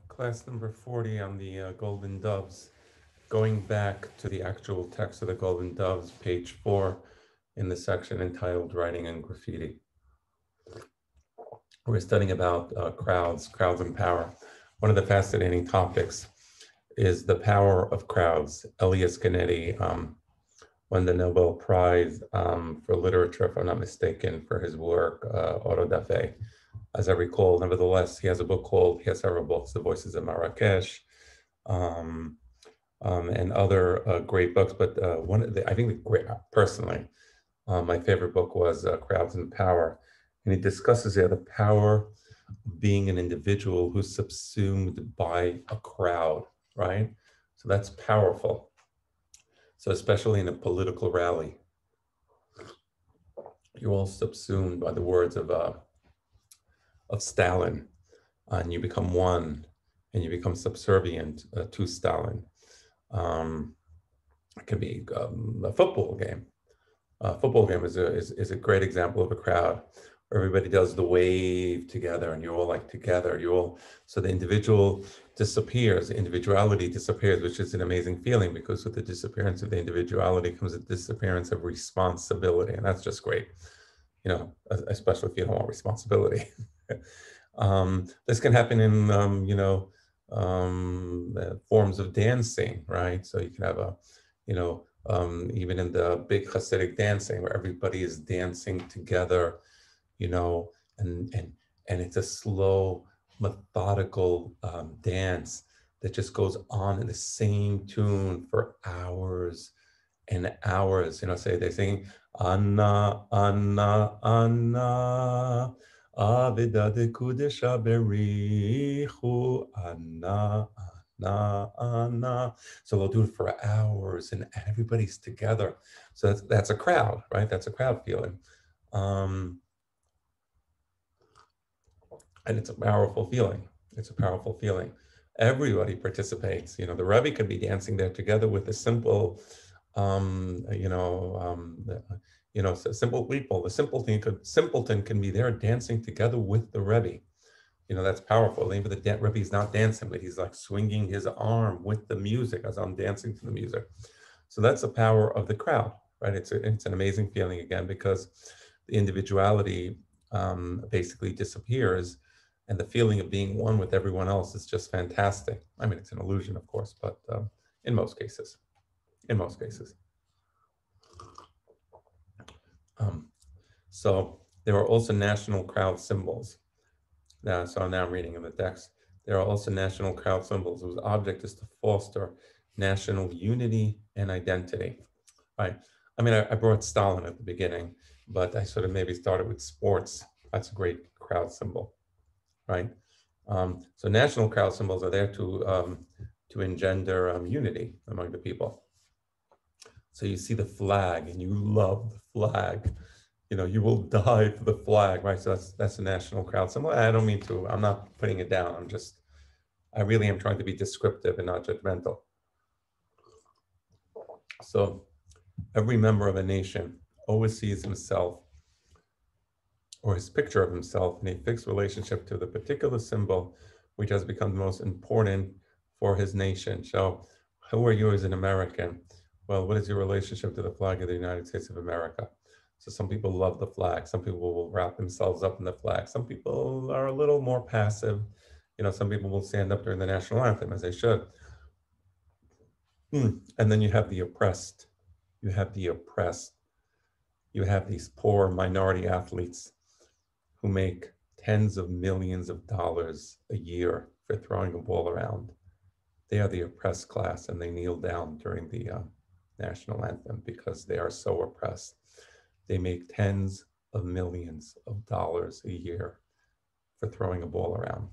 Class number 40 on the Golden Doves. Going back to the actual text of the Golden Doves, page 4, in the section entitled Writing and Graffiti. We're studying about crowds and power. One of the fascinating topics is the power of crowds. Elias Canetti won the Nobel Prize for literature, if I'm not mistaken, for his work, Auto da Fe. As I recall, nevertheless, he has several books, The Voices of Marrakesh, and other great books. But I think personally, my favorite book was Crowds and Power. And he discusses the power of being an individual who's subsumed by a crowd, right? So that's powerful. So especially in a political rally, you're all subsumed by the words of Stalin, and you become one, and you become subservient to Stalin. It can be a football game. A football game is a great example of a crowd where everybody does the wave together, and you're all like together. So the individual disappears, individuality disappears, which is an amazing feeling, because with the disappearance of the individuality comes a disappearance of responsibility, and that's just great. Especially if you don't want responsibility. This can happen in forms of dancing, right? So you can have even in the big Hasidic dancing where everybody is dancing together, and it's a slow, methodical dance that just goes on in the same tune for hours and hours. Say they sing Anna, Anna, Anna, Avida de Kudesha Berichu, Anna, Anna, Anna. So they'll do it for hours, and everybody's together. So that's a crowd, right? That's a crowd feeling. And it's a powerful feeling. It's a powerful feeling. Everybody participates. The Rebbe could be dancing there together with the simple, simple people. The simpleton can be there dancing together with the Rebbe. That's powerful. Even the Rebbe is not dancing, but he's like swinging his arm with the music as I'm dancing to the music. So that's the power of the crowd, right? It's an amazing feeling again, because the individuality basically disappears, and the feeling of being one with everyone else is just fantastic. I mean, it's an illusion, of course, but in most cases. So there are also national crowd symbols. So now I'm reading in the text. There are also national crowd symbols whose object is to foster national unity and identity. Right. I mean, I brought Stalin at the beginning, but I sort of maybe started with sports. That's a great crowd symbol, right? So national crowd symbols are there to engender unity among the people. So you see the flag, and you love the flag. You will die for the flag, right? So that's a national crowd symbol. I don't mean to. I'm not putting it down. I really am trying to be descriptive and not judgmental. So every member of a nation always sees himself or his picture of himself in a fixed relationship to the particular symbol which has become the most important for his nation. So who are you as an American? Well, what is your relationship to the flag of the United States of America? So some people love the flag. Some people will wrap themselves up in the flag. Some people are a little more passive. Some people will stand up during the national anthem, as they should. And then you have the oppressed. You have these poor minority athletes who make tens of millions of dollars a year for throwing a ball around. They are the oppressed class, and they kneel down during the national anthem because they are so oppressed. They make tens of millions of dollars a year for throwing a ball around,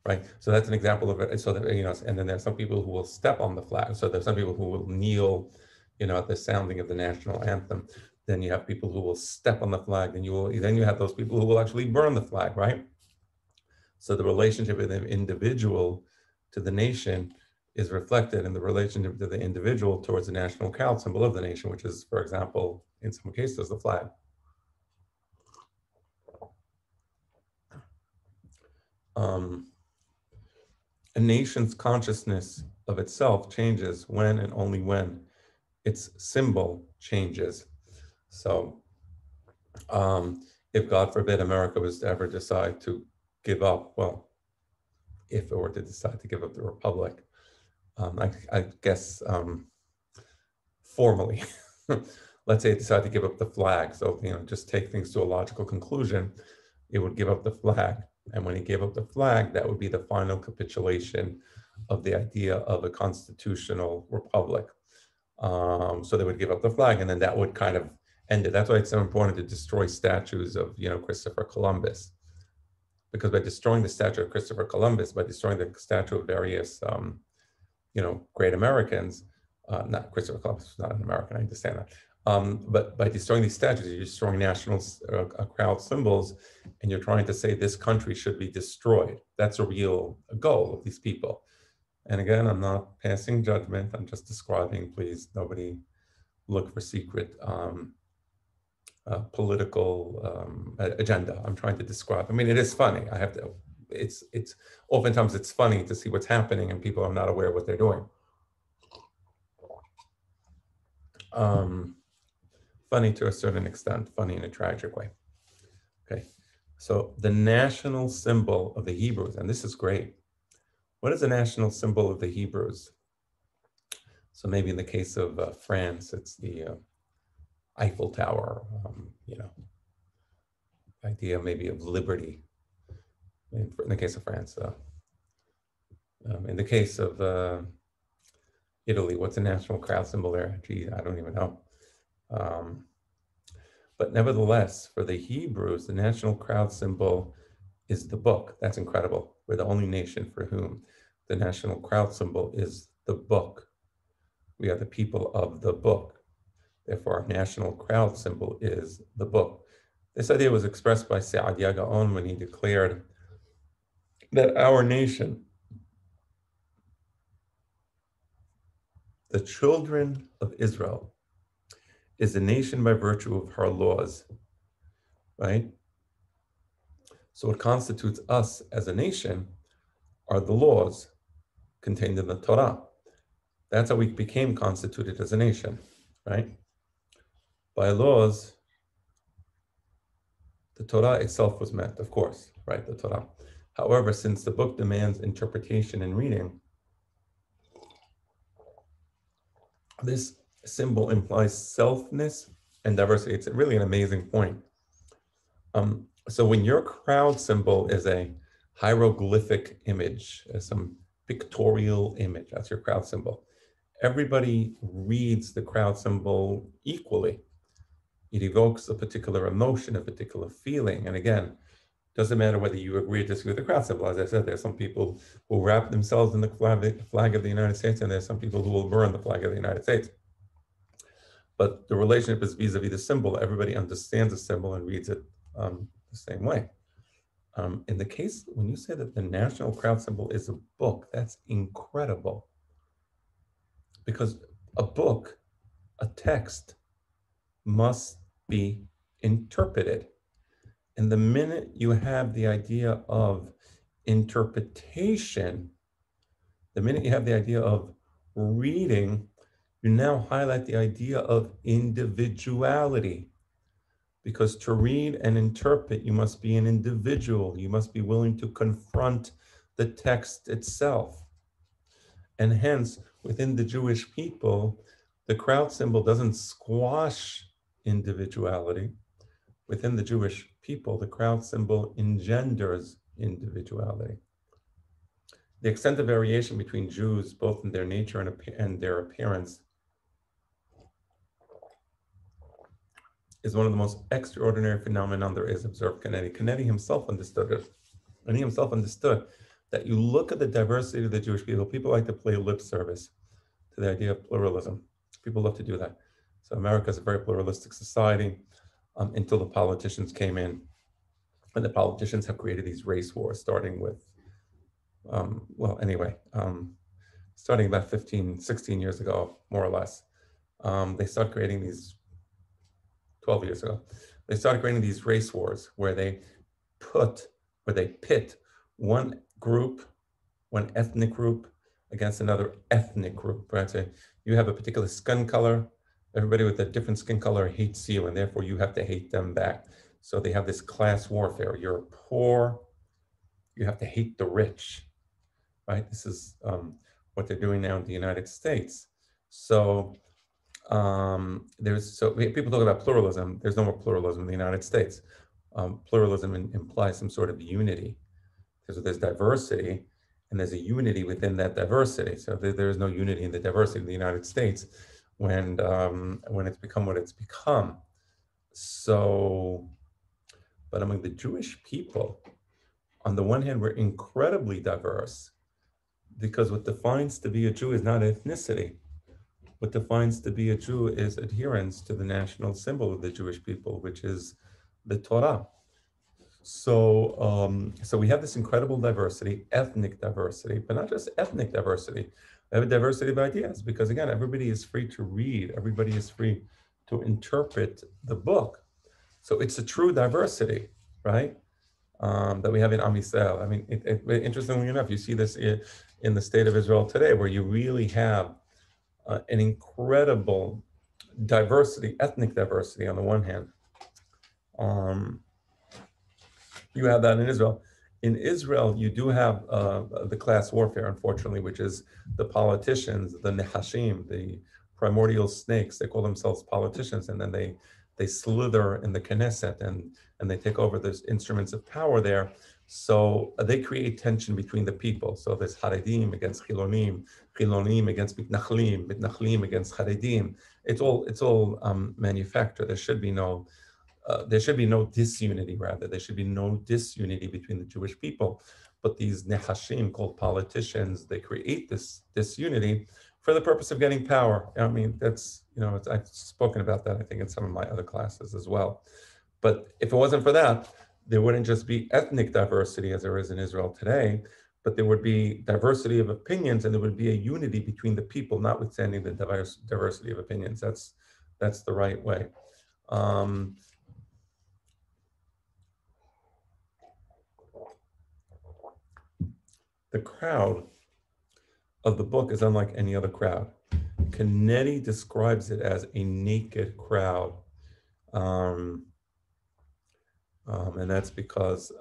right? So that's an example of it. So that, and then there's some people who will step on the flag. So there's some people who will kneel, at the sounding of the national anthem. Then you have people who will step on the flag, and then you have those people who will actually burn the flag, right? So the relationship of the individual to the nation is reflected in the relationship to the individual towards the national crowd symbol of the nation, which is, for example, in some cases, the flag. a nation's consciousness of itself changes when and only when its symbol changes. So if God forbid America was to ever decide to give up, well, if it were to decide to give up the republic, I guess formally, let's say it decided to give up the flag. So, just take things to a logical conclusion, it would give up the flag. And when it gave up the flag, that would be the final capitulation of the idea of a constitutional republic. So they would give up the flag, and then that would kind of end it. That's why it's so important to destroy statues of, Christopher Columbus, because by destroying the statue of Christopher Columbus, by destroying the statue of various, great Americans, not Christopher Columbus was not an American, I understand that. But by destroying these statues, you're destroying national crowd symbols, and you're trying to say this country should be destroyed. That's a real goal of these people. And again, I'm not passing judgment. I'm just describing, please, nobody look for secret political agenda. I'm trying to describe. I mean, it is funny. I have to, it's oftentimes it's funny to see what's happening and people are not aware of what they're doing. Funny to a certain extent, funny in a tragic way. Okay, so the national symbol of the Hebrews, and this is great. What is the national symbol of the Hebrews? So maybe in the case of France, it's the Eiffel Tower, idea maybe of liberty. In the case of France. In the case of Italy, what's the national crowd symbol there? Gee, I don't even know. But nevertheless, for the Hebrews, the national crowd symbol is the book. That's incredible. We're the only nation for whom the national crowd symbol is the book. We are the people of the book. Therefore, our national crowd symbol is the book. This idea was expressed by Saadia Gaon when he declared that our nation, the children of Israel, is a nation by virtue of her laws, right? So what constitutes us as a nation are the laws contained in the Torah. That's how we became constituted as a nation, right? By laws, the Torah itself was meant, of course, right? The Torah. However, since the book demands interpretation and reading, this symbol implies selfness and diversity. It's really an amazing point. So when your crowd symbol is a hieroglyphic image, some pictorial image, that's your crowd symbol, everybody reads the crowd symbol equally. It evokes a particular emotion, a particular feeling. And again, doesn't matter whether you agree or disagree with the crowd symbol. As I said, there's some people who wrap themselves in the flag of the United States, and there's some people who will burn the flag of the United States. But the relationship is vis-a-vis the symbol. Everybody understands the symbol and reads it the same way. In the case, when you say that the national crowd symbol is a book, that's incredible. Because a book, a text, must be interpreted. And the minute you have the idea of interpretation, the minute you have the idea of reading, you now highlight the idea of individuality. Because to read and interpret, you must be an individual. You must be willing to confront the text itself. And hence, within the Jewish people, the crowd symbol doesn't squash individuality. Within the Jewish people, the crowd symbol engenders individuality. The extent of variation between Jews, both in their nature and their appearance, is one of the most extraordinary phenomena there is observed. Canetti himself understood it. And he himself understood that you look at the diversity of the Jewish people like to play lip service to the idea of pluralism. People love to do that. So America is a very pluralistic society until the politicians came in. And the politicians have created these race wars, starting with, starting about 15, 16 years ago, more or less. They started creating these 12 years ago, they started creating these race wars where they pit one group one ethnic group against another ethnic group, right? So you have a particular skin color, everybody with a different skin color hates you, and therefore you have to hate them back. So they have this class warfare. You're poor, you have to hate the rich, right? This is what they're doing now in the United States. So people talk about pluralism. There's no more pluralism in the United States. Pluralism implies some sort of unity. There's diversity, and there's a unity within that diversity. So there's no unity in the diversity in the United States when it's become what it's become. So, but among the Jewish people, on the one hand, we're incredibly diverse because what defines to be a Jew is not ethnicity. What defines to be a Jew is adherence to the national symbol of the Jewish people, which is the Torah. So we have this incredible diversity, ethnic diversity, but not just ethnic diversity. We have a diversity of ideas because, again, everybody is free to read, everybody is free to interpret the book. So it's a true diversity, right? That we have in Am Yisrael. I mean, interestingly enough, you see this in the state of Israel today, where you really have an incredible diversity, ethnic diversity on the one hand. You have that in Israel. In Israel, you do have the class warfare, unfortunately, which is the politicians, the nehashim, the primordial snakes. They call themselves politicians, and then they slither in the Knesset and they take over those instruments of power there. So they create tension between the people. So there's Haredim against Chilonim, Chilonim against Mitnachlim, Mitnachlim against Haredim. It's all manufactured. There should be no disunity, rather. There should be no disunity between the Jewish people. But these nehashim, called politicians, they create this disunity for the purpose of getting power. I mean, I've spoken about that, I think, in some of my other classes as well. But if it wasn't for that, there wouldn't just be ethnic diversity as there is in Israel today, but there would be diversity of opinions, and there would be a unity between the people, notwithstanding the diversity of opinions. That's the right way. The crowd of the book is unlike any other crowd. Canetti describes it as a naked crowd. And that's because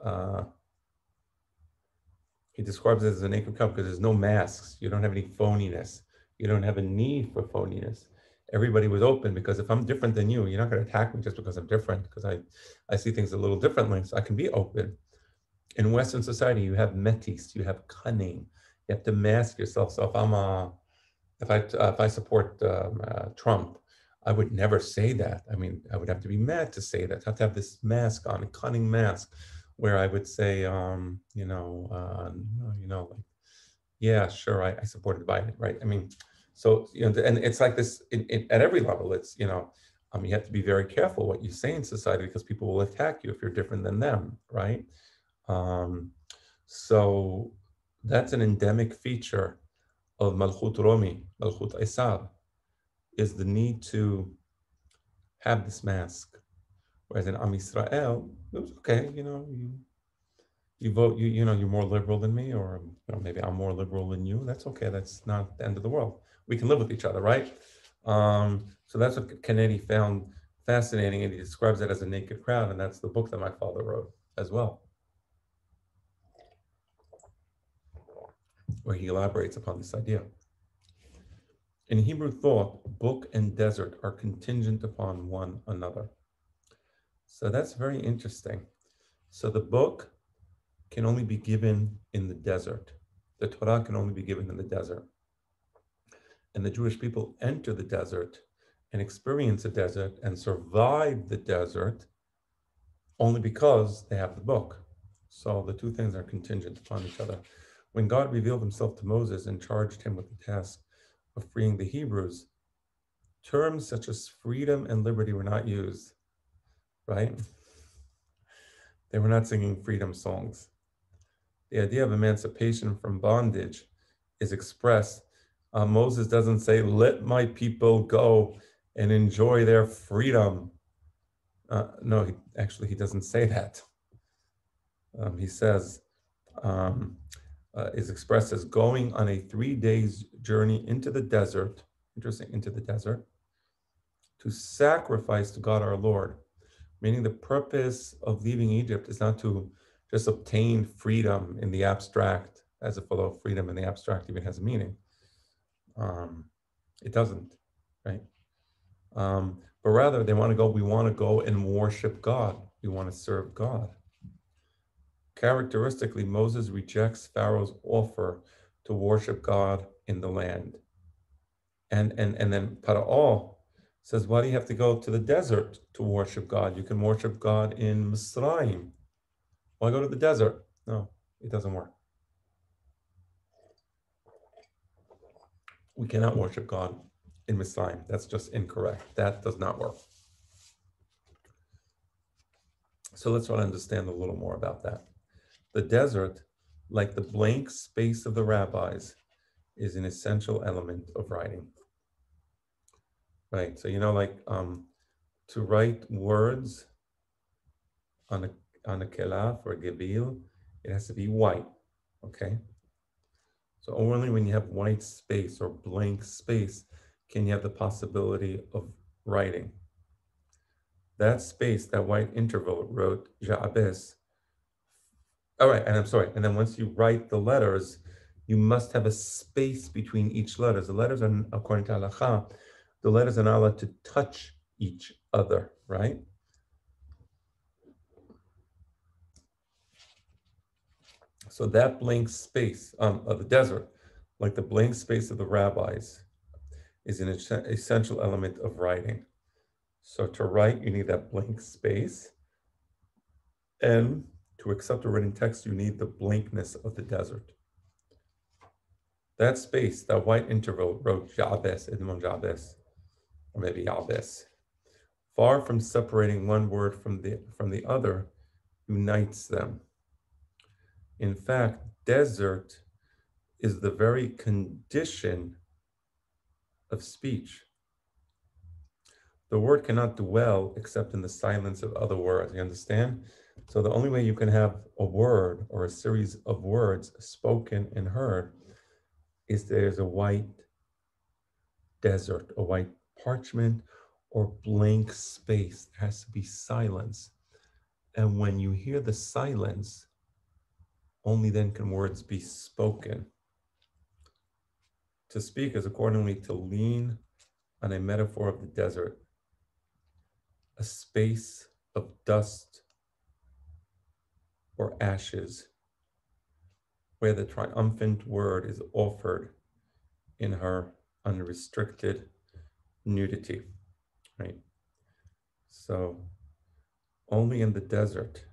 he describes it as a naked crowd because there's no masks. You don't have any phoniness. You don't have a need for phoniness. Everybody was open because if I'm different than you, you're not going to attack me just because I'm different, because I see things a little differently, so I can be open. In Western society, you have metis, you have cunning. You have to mask yourself. So if I support Trump, I would never say that. I mean, I would have to be mad to say that. I have to have this mask on, a cunning mask, where I would say, like, yeah, sure, I supported Biden, right? I mean, so and it's like this at every level. It's you have to be very careful what you say in society because people will attack you if you're different than them, right? So that's an endemic feature of Malchut Romi, Malchut Isar, is the need to have this mask. Whereas in Am Yisrael, it was okay, you vote, you're more liberal than me, or maybe I'm more liberal than you. That's okay. That's not the end of the world. We can live with each other, right? So that's what Canetti found fascinating, and he describes it as a naked crowd, and that's the book that my father wrote as well, where he elaborates upon this idea. In Hebrew thought, book and desert are contingent upon one another. So that's very interesting. So the book can only be given in the desert. The Torah can only be given in the desert. And the Jewish people enter the desert and experience the desert and survive the desert only because they have the book. So the two things are contingent upon each other. When God revealed himself to Moses and charged him with the task of freeing the Hebrews, terms such as freedom and liberty were not used, right? They were not singing freedom songs. The idea of emancipation from bondage is expressed. Moses doesn't say, let my people go and enjoy their freedom. No, he doesn't say that. He says, is expressed as going on a 3 days journey into the desert, interesting, into the desert, to sacrifice to God our Lord. Meaning the purpose of leaving Egypt is not to just obtain freedom in the abstract, as if although freedom in the abstract even has a meaning. It doesn't, right? But rather we want to go and worship God. We want to serve God. Characteristically, Moses rejects Pharaoh's offer to worship God in the land. And then Para'o says, why do you have to go to the desert to worship God? You can worship God in Misraim. Why go to the desert? No, it doesn't work. We cannot worship God in Misraim. That's just incorrect. That does not work. So let's try to understand a little more about that. The desert, like the blank space of the rabbis, is an essential element of writing. Right, so like to write words on a kelaf or a gevil, it has to be white, okay? So only when you have white space or blank space can you have the possibility of writing. That space, that white interval, wrote Ja'abes. All right, and I'm sorry, and then once you write the letters, you must have a space between each letter. The letters are, according to Halacha, the letters are not allowed to touch each other, right? So that blank space of the desert, like the blank space of the rabbis, is an essential element of writing. So to write, you need that blank space. And to accept a written text, you need the blankness of the desert. That space, that white interval, wrote Ja'abes, Edmond Ja'abes, or maybe Ya'abes. Far from separating one word from the other, unites them. In fact, desert is the very condition of speech. The word cannot dwell except in the silence of other words. You understand? So the only way you can have a word or a series of words spoken and heard is there's a white desert, a white parchment, or blank space. There has to be silence. And when you hear the silence, only then can words be spoken. To speak is accordingly to lean on a metaphor of the desert, a space of dust or ashes, where the triumphant word is offered in her unrestricted nudity, right? So only in the desert,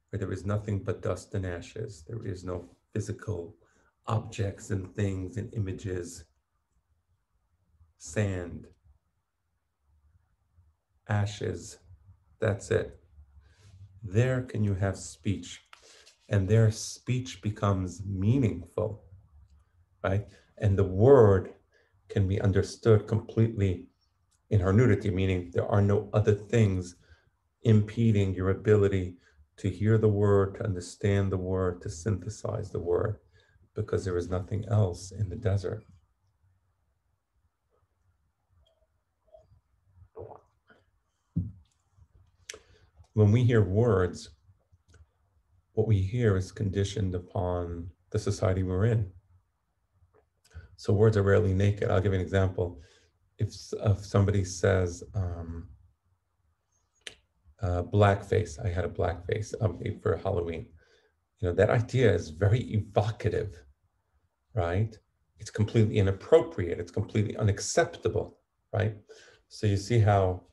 where there is nothing but dust and ashes, there is no physical objects and things and images, sand, ashes, that's it. There can you have speech, and their speech becomes meaningful, right? And the word can be understood completely in her nudity, meaning there are no other things impeding your ability to hear the word, to understand the word, to synthesize the word, because there is nothing else in the desert. When we hear words, what we hear is conditioned upon the society we're in. So words are rarely naked. I'll give you an example. If somebody says blackface, I had a blackface for Halloween. That idea is very evocative, right? It's completely inappropriate. It's completely unacceptable, right? So you see how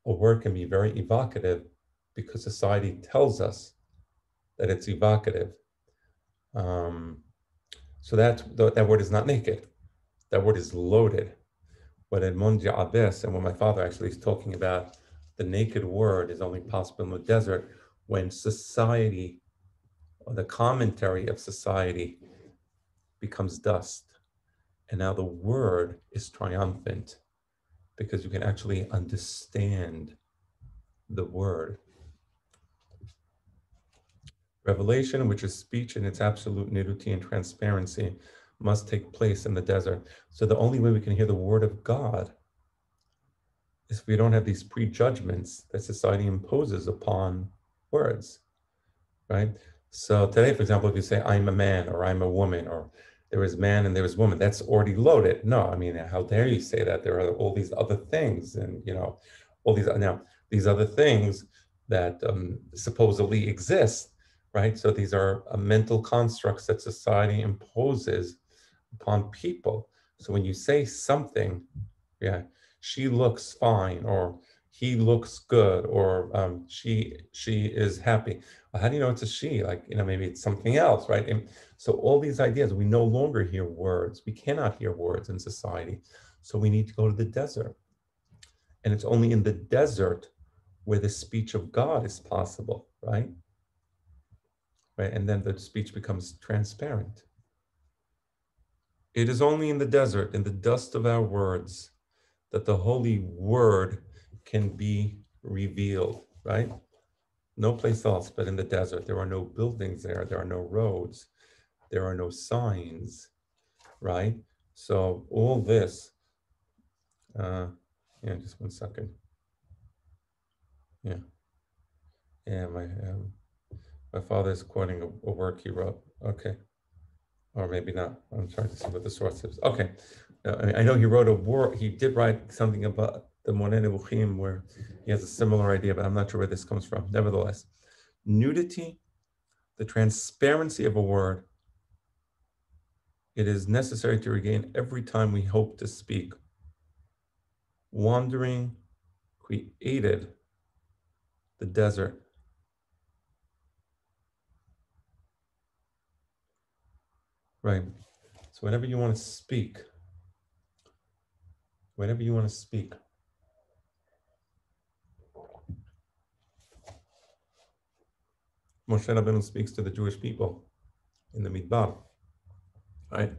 a word can be very evocative because society tells us that it's evocative. So that word is not naked. That word is loaded. What Edmond Ja'abes and what my father actually is talking about, the naked word is only possible in the desert when society, or the commentary of society, becomes dust. And now the word is triumphant because you can actually understand the word. Revelation, which is speech in its absolute nudity and transparency, must take place in the desert. So the only way we can hear the word of God is if we don't have these prejudgments that society imposes upon words, right? So today, for example, if you say, I'm a man or I'm a woman, or there is man and there is woman, that's already loaded. No, I mean, how dare you say that? There are all these other things, and all these now these other things that supposedly exist, right? So these are mental constructs that society imposes upon people. So when you say something, yeah, she looks fine, or he looks good, or she is happy. Well, how do you know it's a she? Like, maybe it's something else, right? And so all these ideas, we no longer hear words. We cannot hear words in society. So we need to go to the desert. And it's only in the desert where the speech of God is possible, right? Right. And then the speech becomes transparent. It is only in the desert, in the dust of our words, that the holy word can be revealed, right? No place else but in the desert. There are no buildings there. There are no roads. There are no signs, right? So all this, yeah, just one second. Yeah, my father's quoting a work he wrote. Okay, or maybe not. I'm trying to see what the source is. Okay, I know he wrote a work. He did write something about the Moreh Nevuchim where he has a similar idea, but I'm not sure where this comes from. Nevertheless, nudity, the transparency of a word, it is necessary to regain every time we hope to speak. Wandering created the desert. Right. So whenever you want to speak, Moshe Rabbeinu speaks to the Jewish people in the Midbar, right?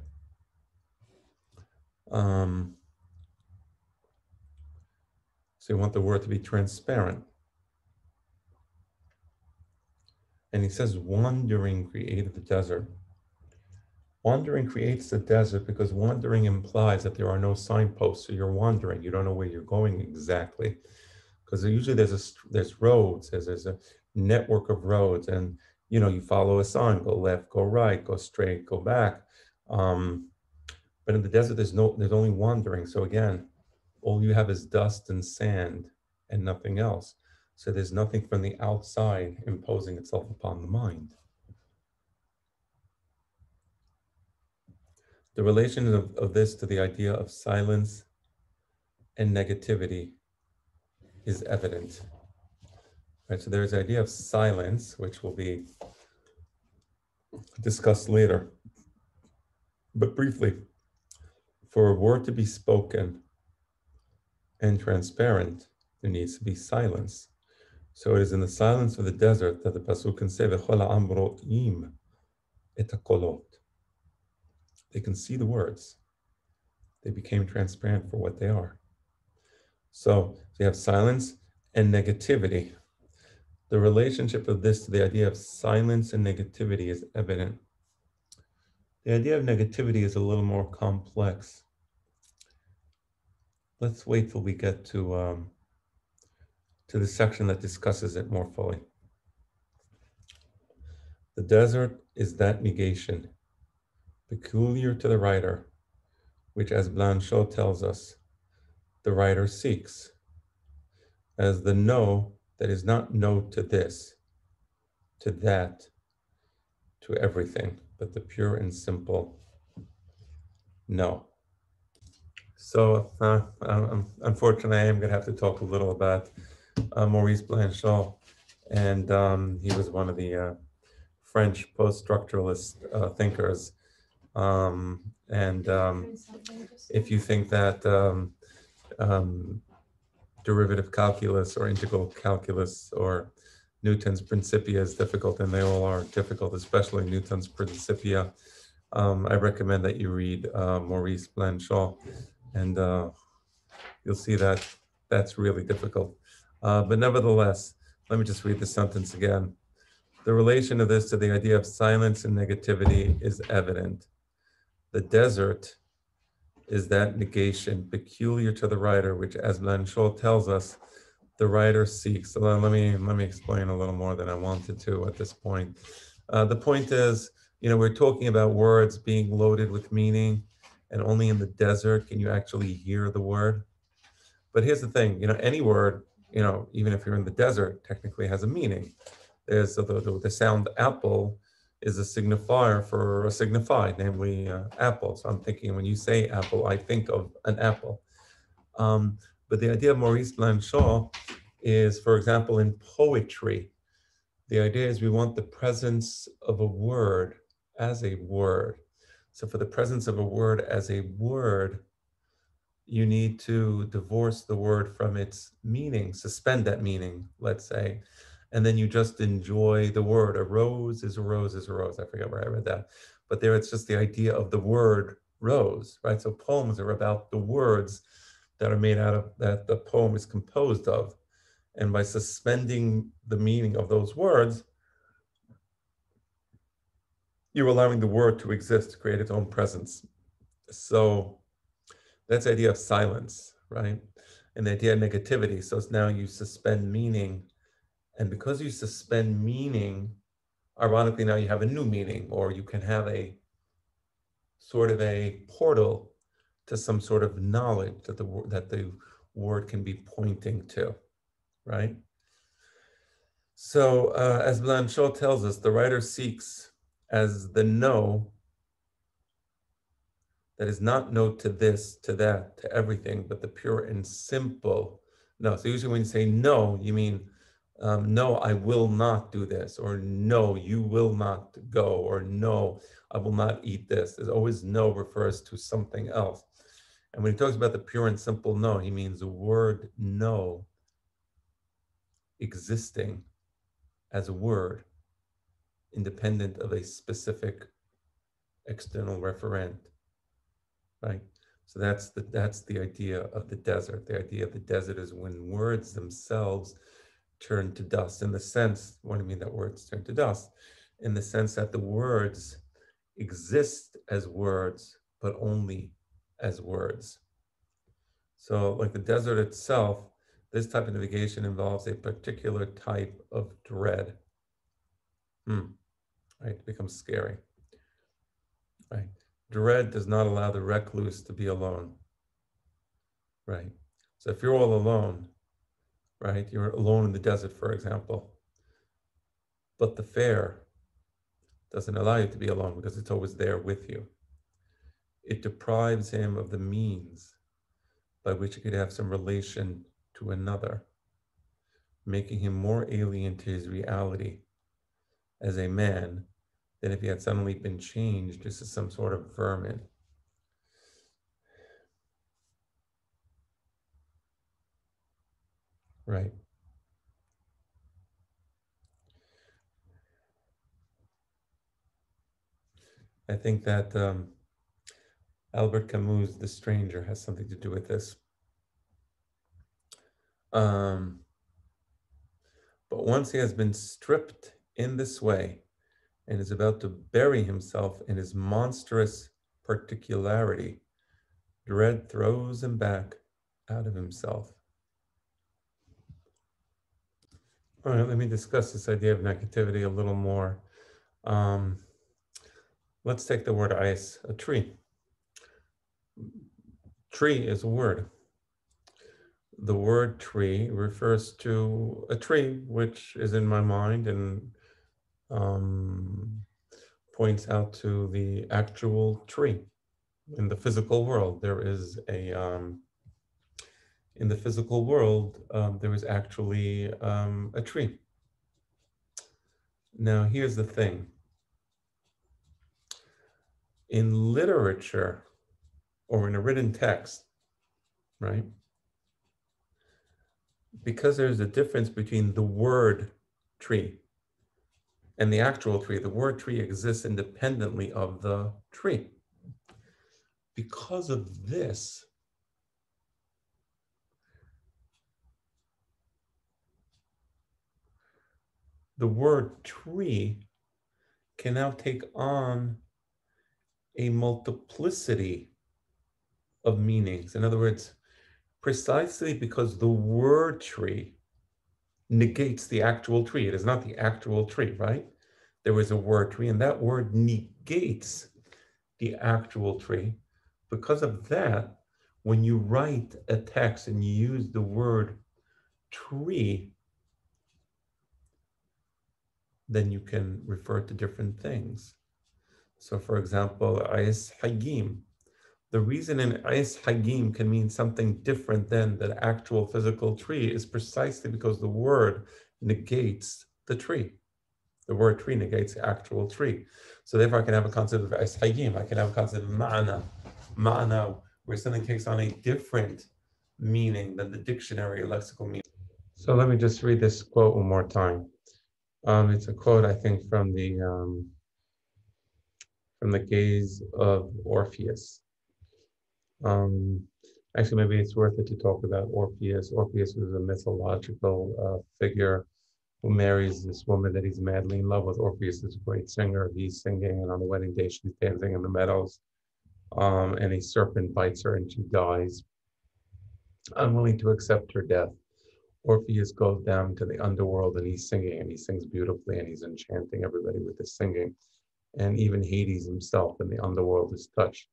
So you want the word to be transparent. And he says, wandering created the desert. Wandering creates the desert because wandering implies that there are no signposts. So you're wandering. You don't know where you're going exactly. Because usually there's roads, there's a network of roads, and you follow a sign, go left, go right, go straight, go back. But in the desert, there's only wandering. So again, all you have is dust and sand and nothing else. So there's nothing from the outside imposing itself upon the mind. The relation of this to the idea of silence and negativity is evident. Right, so there's the idea of silence, which will be discussed later. But briefly, for a word to be spoken and transparent, there needs to be silence. So it is in the silence of the desert that the Pasuk can say, V'chol ha'am ro'im et hakolot. They can see the words. They became transparent for what they are. So you have silence and negativity. The relationship of this to the idea of silence and negativity is evident. The idea of negativity is a little more complex. Let's wait till we get to the section that discusses it more fully. The desert is that negation, peculiar to the writer, which, as Blanchot tells us, the writer seeks, as the no that is not no to this, to that, to everything, but the pure and simple no. So unfortunately, I am going to have to talk a little about Maurice Blanchot, and he was one of the French post-structuralist thinkers. If you think that derivative calculus or integral calculus or Newton's Principia is difficult, and they all are difficult, especially Newton's Principia, I recommend that you read Maurice Blanchot, and you'll see that that's really difficult. But nevertheless, let me just read the sentence again. The relation of this to the idea of silence and negativity is evident. The desert is that negation peculiar to the writer, which, as Blanchot tells us, the writer seeks. So let me explain a little more than I wanted to at this point. The point is, we're talking about words being loaded with meaning, and only in the desert can you actually hear the word. But here's the thing, any word, even if you're in the desert, technically has a meaning. There's the sound apple is a signifier for a signified, namely apple. So I'm thinking when you say apple, I think of an apple. But the idea of Maurice Blanchot is, for example, in poetry, the idea is we want the presence of a word as a word. So for the presence of a word as a word, you need to divorce the word from its meaning, suspend that meaning, let's say, and then you just enjoy the word. A rose is a rose is a rose. I forget where I read that. But there it's just the idea of the word rose, right? So poems are about the words that are made out of, that the poem is composed of. And by suspending the meaning of those words, you're allowing the word to exist, to create its own presence. So that's the idea of silence, right? And the idea of negativity. So it's now you suspend meaning. And because you suspend meaning, ironically, now you have a new meaning, or you can have a sort of a portal to some sort of knowledge that the word can be pointing to, right? So as Blanchot tells us, the writer seeks as the no that is not no to this, to that, to everything, but the pure and simple no. So usually when you say no, you mean no, I will not do this, or no, you will not go, or no, I will not eat this. There's always no refers to something else. And when he talks about the pure and simple no, he means the word no existing as a word, independent of a specific external referent, right? So that's the idea of the desert. The idea of the desert is when words themselves turn to dust, in the sense, what do you mean that words turn to dust? In the sense that the words exist as words, but only as words. So like the desert itself, this type of navigation involves a particular type of dread. Right, it becomes scary. Right. Dread does not allow the recluse to be alone. Right. So if you're all alone, right, you're alone in the desert, for example, but the fair doesn't allow you to be alone because it's always there with you. It deprives him of the means by which he could have some relation to another, making him more alien to his reality as a man than if he had suddenly been changed just as some sort of vermin. Right. I think that Albert Camus' The Stranger has something to do with this. But once he has been stripped in this way and is about to bury himself in his monstrous particularity, dread throws him back out of himself. All right, let me discuss this idea of negativity a little more. Let's take the word ice, a tree. Tree is a word. The word tree refers to a tree, which is in my mind and points out to the actual tree in the physical world. There is a, in the physical world, there is actually a tree. Now, here's the thing. In literature or in a written text, right? Because there's a difference between the word tree and the actual tree, the word tree exists independently of the tree. Because of this, the word tree can now take on a multiplicity of meanings. In other words, precisely because the word tree negates the actual tree. It is not the actual tree, right? There is a word tree, and that word negates the actual tree. Because of that, when you write a text and you use the word tree, then you can refer to different things. So for example, Ais Hagim. The reason an Ais Hagim can mean something different than the actual physical tree is precisely because the word negates the tree. The word tree negates the actual tree. So therefore I can have a concept of Ais Hagim. I can have a concept of ma'ana, where something takes on a different meaning than the dictionary or lexical meaning. So let me just read this quote one more time. It's a quote, I think, from the gaze of Orpheus. Actually, maybe it's worth it to talk about Orpheus. Orpheus was a mythological figure who marries this woman that he's madly in love with. Orpheus is a great singer. He's singing, and on the wedding day, she's dancing in the meadows. And a serpent bites her, and she dies, unwilling to accept her death. Orpheus goes down to the underworld, and he's singing, and he sings beautifully, and he's enchanting everybody with his singing. And even Hades himself in the underworld is touched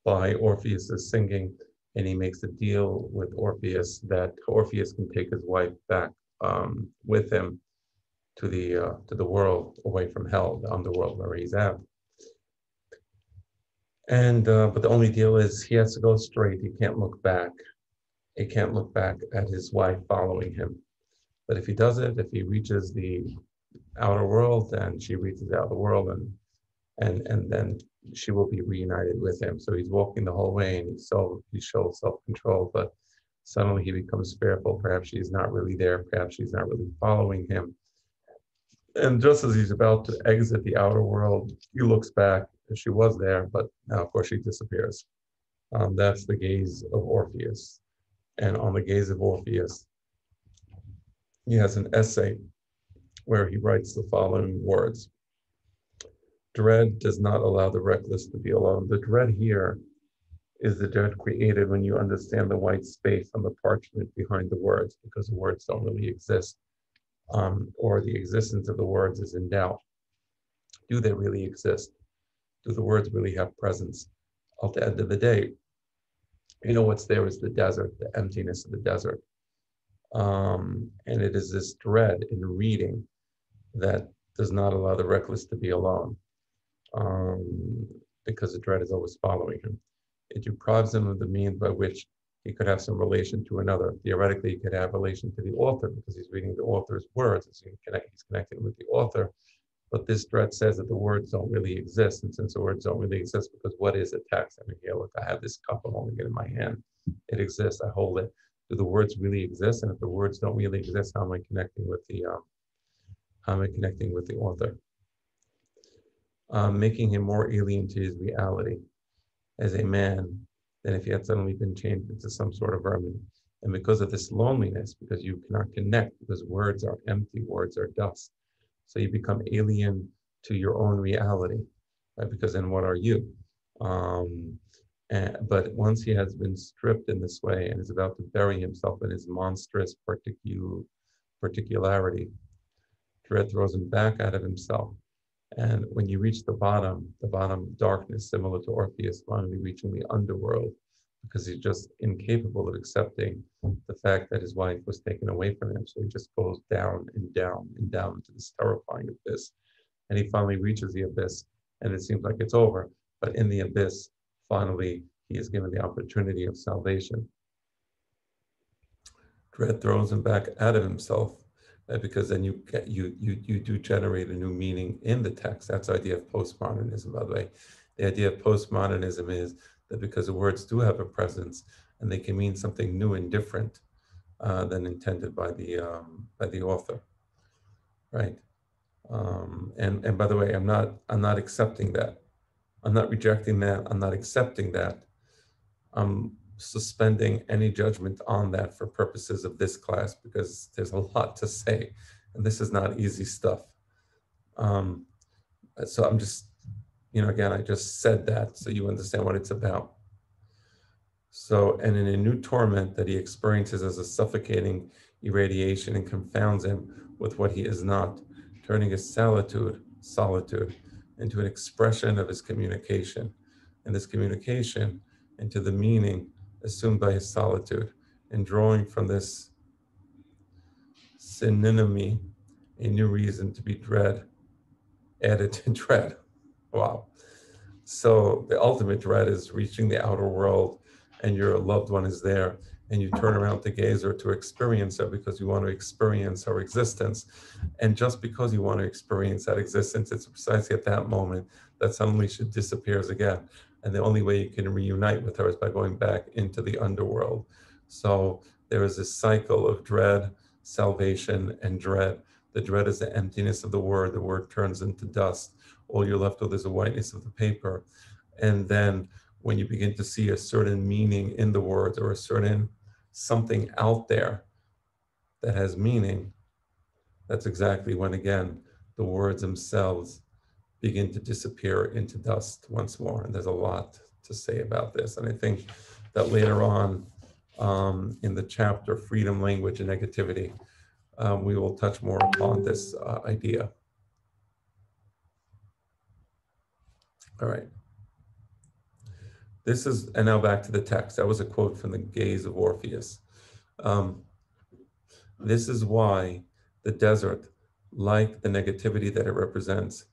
by Orpheus's singing, and he makes a deal with Orpheus that Orpheus can take his wife back with him to the world away from hell, the underworld where he's at. And but the only deal is he has to go straight. He can't look back. He can't look back at his wife following him. But if he does it, if he reaches the outer world, then she reaches the outer world, and then she will be reunited with him. So he's walking the whole way, and he shows self-control, but suddenly he becomes fearful. Perhaps she's not really there. Perhaps she's not really following him. And just as he's about to exit the outer world, he looks back, and she was there, but now, of course, she disappears. That's the gaze of Orpheus. And on the gaze of Orpheus, he has an essay where he writes the following words. Dread does not allow the reckless to be alone. The dread here is the dread created when you understand the white space on the parchment behind the words, because the words don't really exist, or the existence of the words is in doubt. Do they really exist? Do the words really have presence? At the end of the day, what's there is the desert, the emptiness of the desert. And it is this dread in reading that does not allow the reckless to be alone, because the dread is always following him. It deprives him of the means by which he could have some relation to another. Theoretically, he could have relation to the author because he's reading the author's words, and so he's connecting with the author. But this dread says that the words don't really exist, and since the words don't really exist, because what is a text? I mean, here, look, I have this cup, I'm holding it in my hand. It exists, I hold it. Do the words really exist? And if the words don't really exist, how am I connecting with the author? Making him more alien to his reality as a man than if he had suddenly been changed into some sort of vermin. And because of this loneliness, because you cannot connect, because words are empty, words are dust. So you become alien to your own reality, right? Because then what are you? But once he has been stripped in this way and is about to bury himself in his monstrous particularity, dread throws him back out of himself. And when you reach the bottom darkness, similar to Orpheus finally reaching the underworld, because he's just incapable of accepting the fact that his wife was taken away from him. So he just goes down and down and down into this terrifying abyss. And he finally reaches the abyss, and it seems like it's over. But in the abyss, finally, he is given the opportunity of salvation. Dread throws him back out of himself, because then you do generate a new meaning in the text. That's the idea of postmodernism, by the way. The idea of postmodernism is that because the words do have a presence and they can mean something new and different than intended by the author, right? And by the way, I'm not accepting that. I'm not rejecting that. I'm not accepting that. I'm suspending any judgment on that for purposes of this class, because there's a lot to say And this is not easy stuff. Um, so I'm just, again, I just said that so you understand what it's about. So, and in a new torment that he experiences as a suffocating irradiation and confounds him with what he is not, turning his solitude, into an expression of his communication, and this communication into the meaning assumed by his solitude, and drawing from this synonymy a new reason to be added to dread. Wow. So the ultimate dread is reaching the outer world and your loved one is there and you turn around to gaze or to experience her because you want to experience her existence. And just because you want to experience that existence, it's precisely at that moment that suddenly she disappears again. And the only way you can reunite with her is by going back into the underworld. So there is this cycle of dread, salvation, and dread. The dread is the emptiness of the word turns into dust. All you're left with is the whiteness of the paper. And then when you begin to see a certain meaning in the words or a certain something out there that has meaning, that's exactly when, again, the words themselves begin to disappear into dust once more. And there's a lot to say about this. And I think that later on in the chapter, Freedom, Language, and Negativity, we will touch more upon this idea. All right. This is, and now back to the text. That was a quote from the Gaze of Orpheus. This is why the desert, like the negativity that it represents,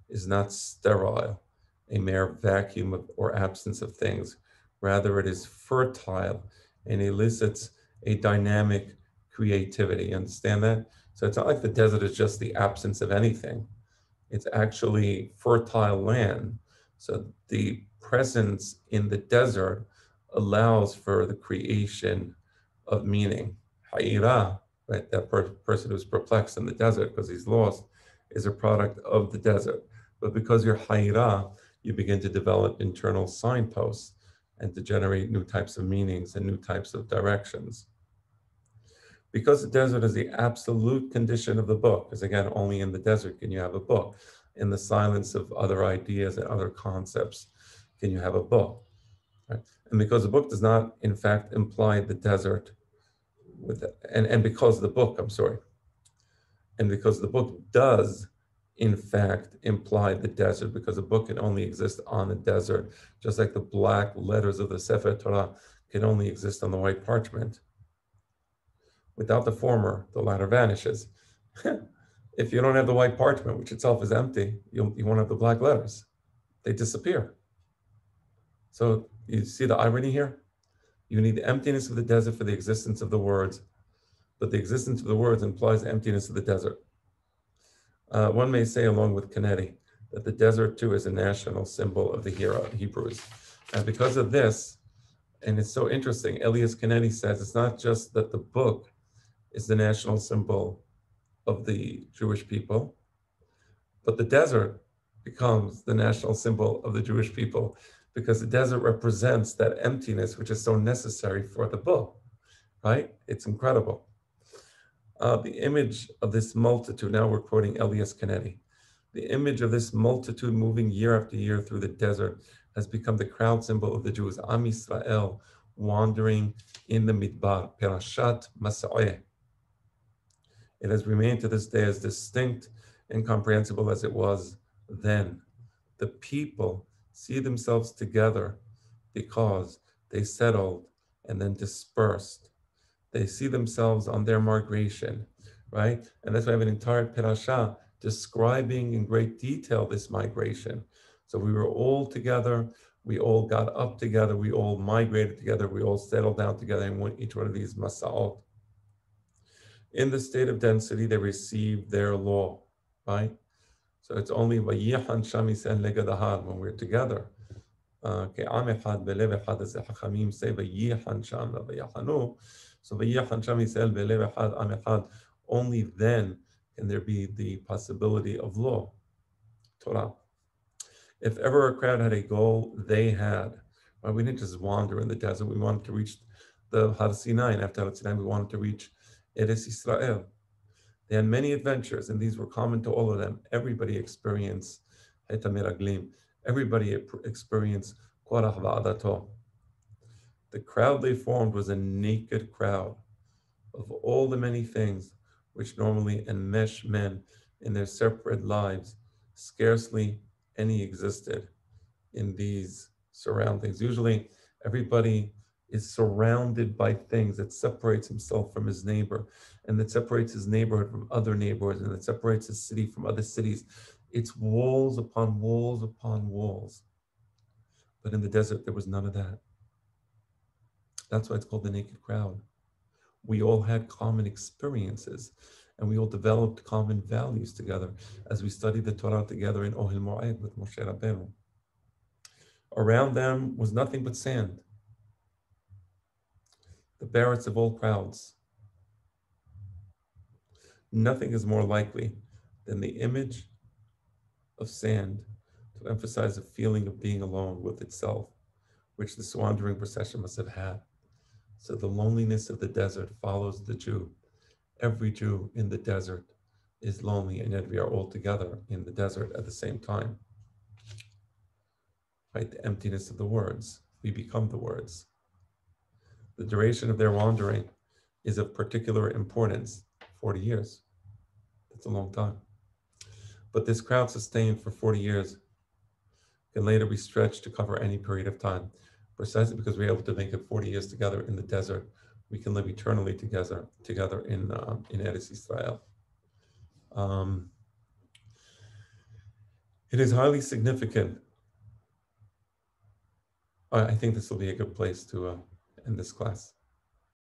is not sterile, a mere vacuum or absence of things. Rather, it is fertile and elicits a dynamic creativity. You understand that? So it's not like the desert is just the absence of anything. It's actually fertile land. So the presence in the desert allows for the creation of meaning. Ha'ira, right? That person who's perplexed in the desert because he's lost is a product of the desert. But because you're ha'ira, you begin to develop internal signposts and to generate new types of meanings and new types of directions. Because the desert is the absolute condition of the book, because again, only in the desert can you have a book. In the silence of other ideas and other concepts, can you have a book? Right? And because the book does not, in fact, imply the desert, and because the book, and because the book does, in fact, imply the desert, because the book can only exist on the desert, just like the black letters of the Sefer Torah can only exist on the white parchment. Without the former, the latter vanishes. If you don't have the white parchment, which itself is empty, you won't have the black letters. They disappear. So you see the irony here? You need the emptiness of the desert for the existence of the words, but the existence of the words implies the emptiness of the desert. One may say, along with Kennedy, that the desert too is a national symbol of the Hebrews. And because of this, and it's so interesting, Elias Kennedy says it's not just that the book is the national symbol of the Jewish people, but the desert becomes the national symbol of the Jewish people because the desert represents that emptiness which is so necessary for the book, right? It's incredible. The image of this multitude, now we're quoting Elias Kennedy, the image of this multitude moving year after year through the desert has become the crowd symbol of the Jews, Am Yisrael, wandering in the Midbar, Perashat Masa'eh. It has remained to this day as distinct and comprehensible as it was then. The people see themselves together because they settled and then dispersed. They see themselves on their migration, right? And that's why I have an entire parasha describing in great detail this migration. So we were all together, we all got up together, we all migrated together, we all settled down together in each one of these masa'ot. In the state of density, they received their law, right? So it's only when we're together. So only then can there be the possibility of law, Torah. If ever a crowd had a goal, they had. Right? We didn't just wander in the desert. We wanted to reach the Har Sinai, and after Har Sinai, we wanted to reach Eretz Israel. They had many adventures, and these were common to all of them. Everybody experienced Heta Miraglim. Everybody experienced Korach Va'adato. The crowd they formed was a naked crowd of all the many things which normally enmesh men in their separate lives. Scarcely any existed in these surroundings. Usually, everybody is surrounded by things that separates himself from his neighbor, and that separates his neighborhood from other neighborhoods, and that separates his city from other cities. It's walls upon walls upon walls. But in the desert, there was none of that. That's why it's called the naked crowd. We all had common experiences, and we all developed common values together as we studied the Torah together in Ohel Moed with Moshe Rabbeinu. Around them was nothing but sand, the barrets of all crowds. Nothing is more likely than the image of sand to emphasize a feeling of being alone with itself, which this wandering procession must have had. So the loneliness of the desert follows the Jew. Every Jew in the desert is lonely, and yet we are all together in the desert at the same time. Right? The emptiness of the words. We become the words. The duration of their wandering is of particular importance, 40 years. That's a long time. But this crowd sustained for 40 years can later be stretched to cover any period of time. Precisely because we're able to make it 40 years together in the desert, we can live eternally together in Eretz Israel. It is highly significant. I think this will be a good place to end this class.